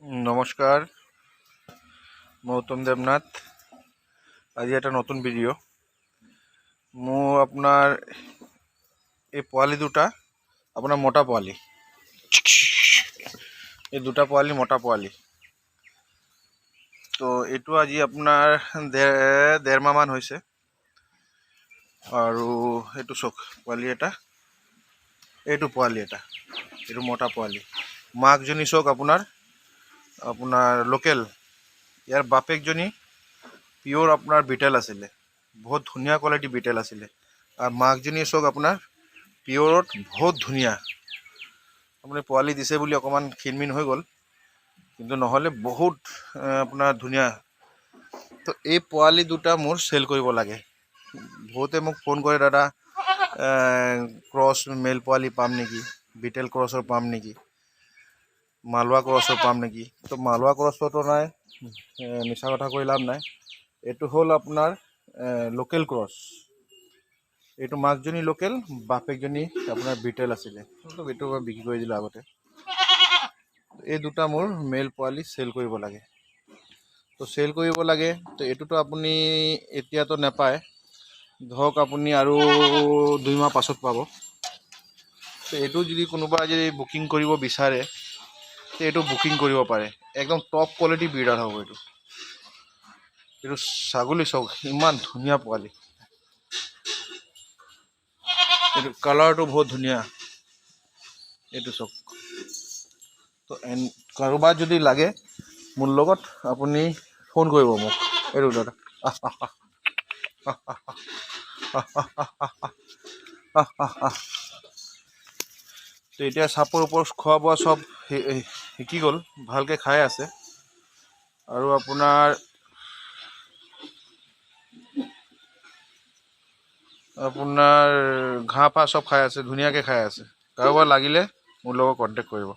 নমস্কাৰ, মই উত্তম দেৱনাথ। আজি এটা নতুন ভিডিঅ'। মোৰ আপোনাৰ এই পোৱালি দুটা আপোনাৰ মতা পোৱালি, এই দুটা পোৱালি মতা পোৱালি। তো এইটো আজি আপোনাৰ ডেৰ মাহমান হৈছে। আৰু এইটো চাওক, পোৱালি এটা, এইটো পোৱালি এটা, এইটো মতা পোৱালি। মাকজনী চাওক আপোনাৰ লোকেল। ইয়াৰ বাপেকজনী পিয়'ৰ আপোনাৰ বিটেল আছিলে, বহুত ধুনীয়া কোৱালিটি বিটেল আছিলে। আৰু মাকজনী চাওক আপোনাৰ পিয়'ৰত বহুত ধুনীয়া। আপুনি পোৱালি দিছে বুলি অকণমান ক্ষীণমিন হৈ গ'ল, কিন্তু নহ'লে বহুত আপোনাৰ ধুনীয়া। তো এই পোৱালি দুটা মোৰ চেল কৰিব লাগে। বহুতে মোক ফোন কৰে, দাদা ক্ৰছ মেল পোৱালি পাম নেকি, বিটেল ক্ৰছৰ পাম নেকি, মালোৱা ক্ৰছৰ পাম নেকি? তো মালোৱা ক্ৰছৰতো নাই, মিছা কথা কৈ লাভ নাই। এইটো হ'ল আপোনাৰ লোকেল ক্ৰছ। এইটো মাকজনী লোকেল, বাপেকজনী আপোনাৰ বিটেল আছিলে। এইটো বিক্ৰী কৰি দিলোঁ আগতে। এই দুটা মোৰ মেল পোৱালি চেল কৰিব লাগে। তো চেল কৰিব লাগে, তো এইটোতো আপুনি এতিয়াতো নাপায়, ধৰক আপুনি আৰু 2 মাহ পাছত পাব। তো এইটো যদি কোনোবা যদি বুকিং কৰিব বিচাৰে, তো এইটো বুকিং কৰিব পাৰে। একদম টপ কোৱালিটি ব্ৰিডাৰ হ'ব এইটো। এইটো ছাগলী চাওক, ইমান ধুনীয়া পোৱালি। এইটো কালাৰটো বহুত ধুনীয়া, এইটো চাওক। তো কাৰোবাৰ যদি লাগে মোৰ লগত, আপুনি ফোন কৰিব মোক। এইটো দাদা তো এতিয়া চাপৰ ওপৰত খোৱা বোৱা চব শিকি গ'ল, ভালকৈ খাই আছে। আৰু আপোনাৰ ঘাঁহ পাহ চব খাই আছে, ধুনীয়াকৈ খাই আছে। কাৰোবাৰ লাগিলে মোৰ লগত কণ্টেক্ট কৰিব।